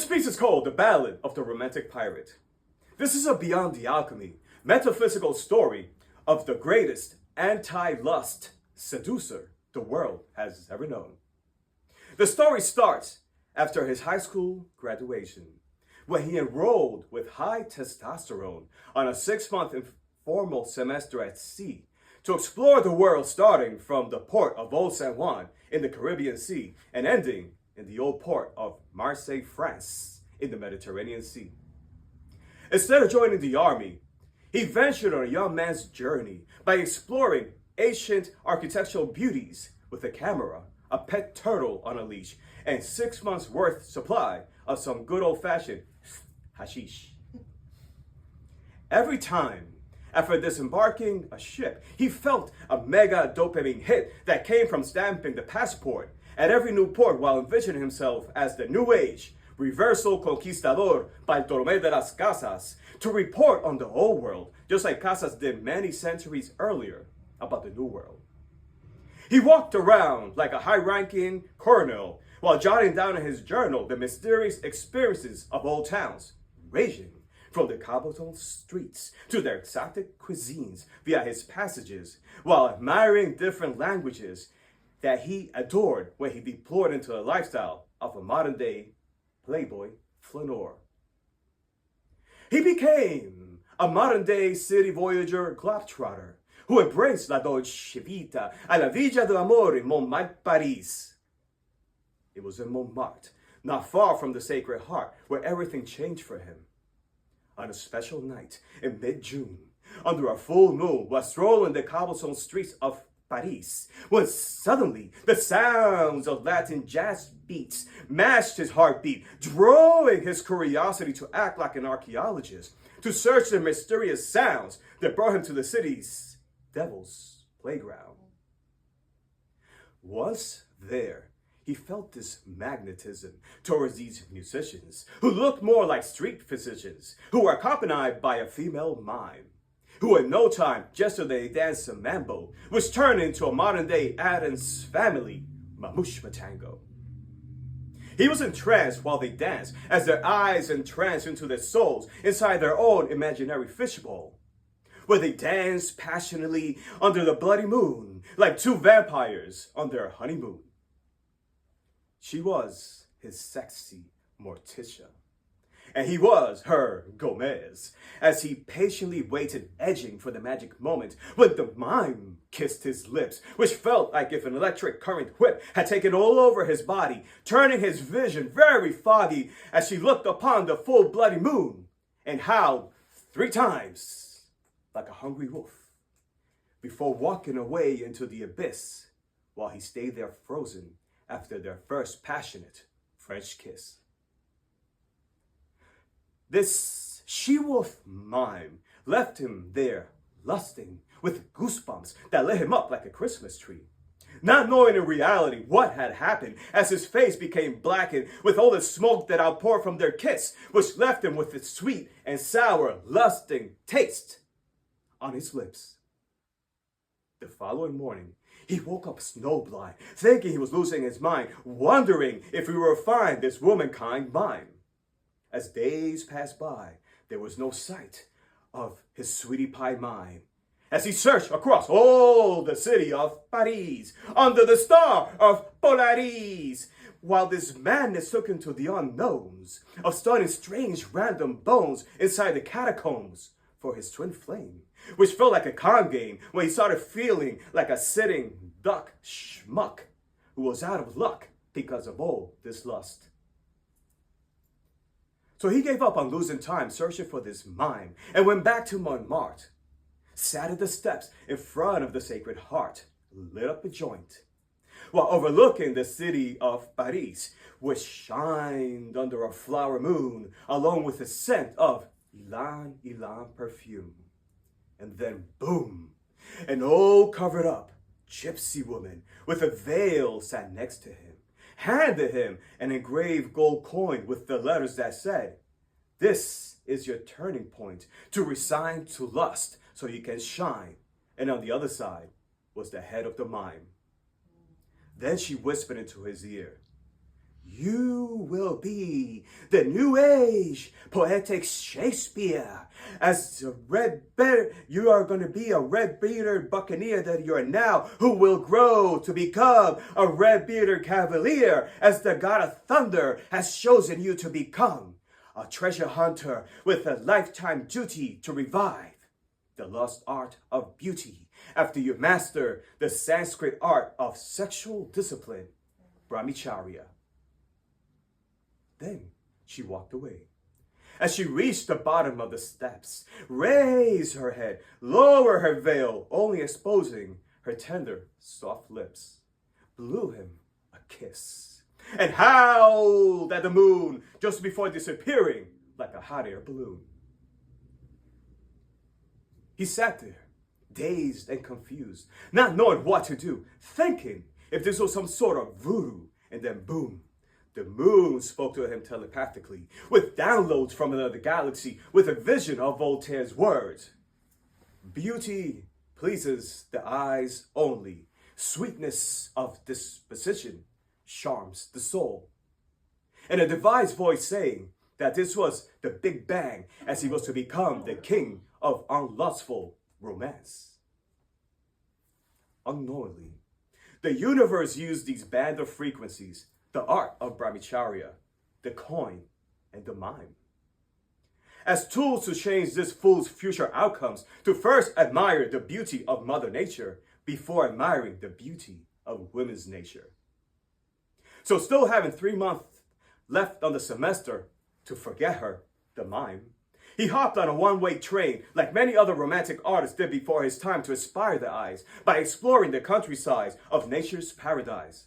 This piece is called The Ballad of the Romantic Pirate. This is a beyond the alchemy, metaphysical story of the greatest anti-lust seducer the world has ever known. The story starts after his high school graduation, when he enrolled with high testosterone on a 6-month informal semester at sea to explore the world, starting from the port of Old San Juan in the Caribbean Sea and ending in the old port of Marseille, France, in the Mediterranean Sea. Instead of joining the army, he ventured on a young man's journey by exploring ancient architectural beauties with a camera, a pet turtle on a leash, and 6 months' worth supply of some good old-fashioned hashish. Every time after disembarking a ship, he felt a mega dopamine hit that came from stamping the passport at every new port while envisioning himself as the New Age Reversal Conquistador Bartolomé de las Casas to report on the old world, just like Casas did many centuries earlier about the New World. He walked around like a high-ranking colonel while jotting down in his journal the mysterious experiences of old towns, ranging from the cobblestone streets to their exotic cuisines via his passages, while admiring different languages that he adored when he deployed into the lifestyle of a modern-day playboy flaneur. He became a modern-day city voyager globetrotter who embraced la dolce vita a la villa del amor in Montmartre, Paris. It was in Montmartre, not far from the Sacred Heart, where everything changed for him. On a special night in mid-June, under a full moon, while strolling the cobblestone streets of Paris, when suddenly the sounds of Latin jazz beats matched his heartbeat, drawing his curiosity to act like an archaeologist, to search the mysterious sounds that brought him to the city's devil's playground. Once there, he felt this magnetism towards these musicians, who looked more like street physicians, who were accompanied by a female mime, who in no time yesterday danced a mambo, which turned into a modern-day Addams Family Mamushma tango. He was entranced while they danced, as their eyes entranced into their souls inside their own imaginary fishbowl, where they danced passionately under the bloody moon, like two vampires on their honeymoon. She was his sexy Morticia, and he was her Gomez, as he patiently waited, edging for the magic moment when the mime kissed his lips, which felt like if an electric current whip had taken all over his body, turning his vision very foggy as she looked upon the full bloody moon and howled 3 times like a hungry wolf before walking away into the abyss while he stayed there frozen after their first passionate French kiss. This she-wolf mime left him there lusting with goosebumps that lit him up like a Christmas tree, not knowing in reality what had happened as his face became blackened with all the smoke that outpoured from their kiss, which left him with its sweet and sour lusting taste on his lips. The following morning, he woke up snowblind, thinking he was losing his mind, wondering if he would find this womankind mime. As days passed by, there was no sight of his sweetie pie mime, as he searched across all the city of Paris, under the star of Polaris, while this madness took him to the unknowns of studying strange random bones inside the catacombs for his twin flame, which felt like a con game when he started feeling like a sitting duck schmuck who was out of luck because of all this lust. So he gave up on losing time searching for this mime and went back to Montmartre, sat at the steps in front of the Sacred Heart, lit up a joint, while overlooking the city of Paris, which shined under a flower moon along with the scent of Ylang Ylang perfume. And then boom, an old covered up gypsy woman with a veil sat next to him, handed him an engraved gold coin with the letters that said, "This is your turning point to resign to lust so you can shine." And on the other side was the head of the mime. Then she whispered into his ear, You will be the new age poetic Shakespeare. As a you are going to be a red-bearded buccaneer that you are now, who will grow to become a red-bearded cavalier, as the god of thunder has chosen you to become. A treasure hunter with a lifetime duty to revive the lost art of beauty after you master the Sanskrit art of sexual discipline, brahmacharya. Then she walked away. As she reached the bottom of the steps, raised her head, lower her veil, only exposing her tender, soft lips, blew him a kiss, and howled at the moon just before disappearing like a hot air balloon. He sat there, dazed and confused, not knowing what to do, thinking if this was some sort of voodoo, and then boom, the moon spoke to him telepathically, with downloads from another galaxy, with a vision of Voltaire's words. Beauty pleases the eyes only. Sweetness of disposition charms the soul. And a devised voice saying that this was the Big Bang, as he was to become the king of unlustful romance. Unknowingly, the universe used these band of frequencies, the art of brahmacharya, the coin, and the mime, as tools to change this fool's future outcomes, to first admire the beauty of Mother Nature before admiring the beauty of women's nature. So still having 3 months left on the semester to forget her, the mime, he hopped on a one-way train like many other romantic artists did before his time to inspire the eyes by exploring the countryside of nature's paradise,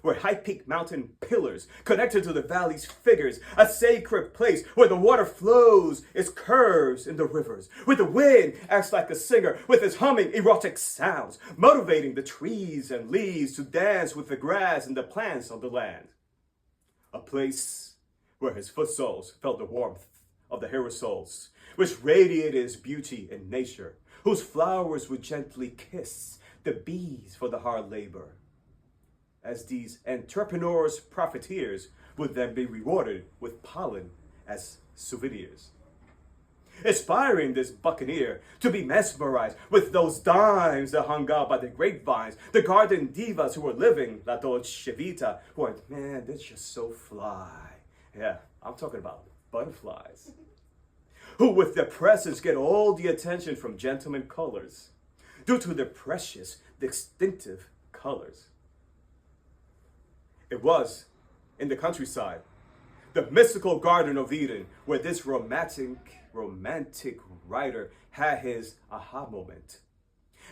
where high-peaked mountain pillars connected to the valley's figures, a sacred place where the water flows its curves in the rivers, where the wind acts like a singer with its humming erotic sounds, motivating the trees and leaves to dance with the grass and the plants of the land. A place where his foot soles felt the warmth of the aerosols, which radiated its beauty in nature, whose flowers would gently kiss the bees for the hard labor, as these entrepreneurs, profiteers would then be rewarded with pollen as souvenirs. Inspiring this buccaneer to be mesmerized with those dimes that hung out by the grapevines, the garden divas who were living La Dolce Vita, who are, man, they're just so fly. Yeah, I'm talking about butterflies. Who with their presence get all the attention from gentlemen colors, due to their precious, distinctive colors. It was in the countryside, the mystical Garden of Eden, where this romantic writer had his aha moment.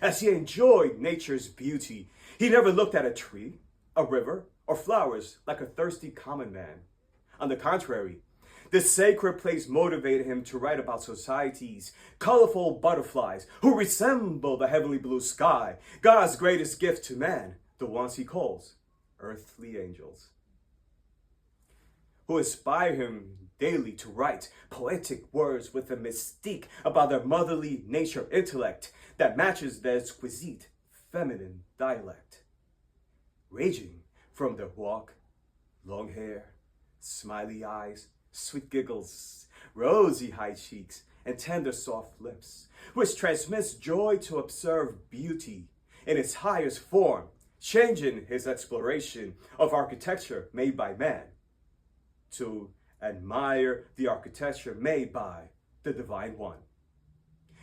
As he enjoyed nature's beauty, he never looked at a tree, a river, or flowers like a thirsty common man. On the contrary, this sacred place motivated him to write about society's colorful butterflies who resemble the heavenly blue sky, God's greatest gift to man, the ones he calls earthly angels, who inspire him daily to write poetic words with a mystique about their motherly nature intellect that matches their exquisite feminine dialect, ranging from their walk, long hair, smiley eyes, sweet giggles, rosy high cheeks, and tender soft lips, which transmits joy to observe beauty in its highest form, changing his exploration of architecture made by man to admire the architecture made by the Divine One.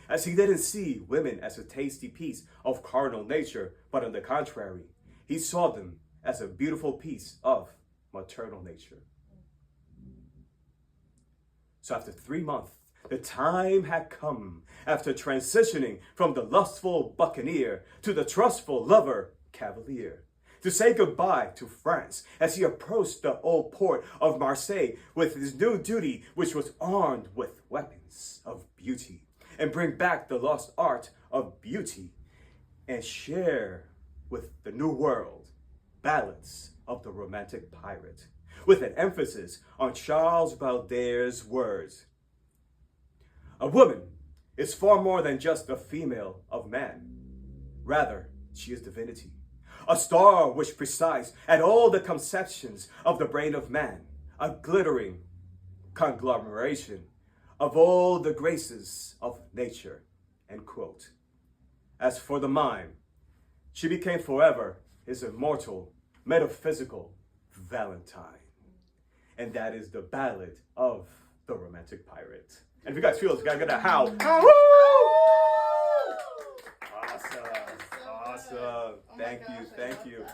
As he didn't see women as a tasty piece of carnal nature, but on the contrary, he saw them as a beautiful piece of maternal nature. So after 3 months, the time had come, after transitioning from the lustful buccaneer to the trustful lover cavalier, to say goodbye to France as he approached the old port of Marseille with his new duty, which was armed with weapons of beauty, and bring back the lost art of beauty and share with the new world ballads of the romantic pirate, with an emphasis on Charles Baudelaire's words. A woman is far more than just a female of man. Rather, she is divinity, a star which precise at all the conceptions of the brain of man, a glittering conglomeration of all the graces of nature, end quote. As for the mime, she became forever his immortal, metaphysical Valentine. And that is the ballad of the romantic pirate. And if you guys feel it's gotta get a howl. Awesome. Awesome. Thank you. Thank you.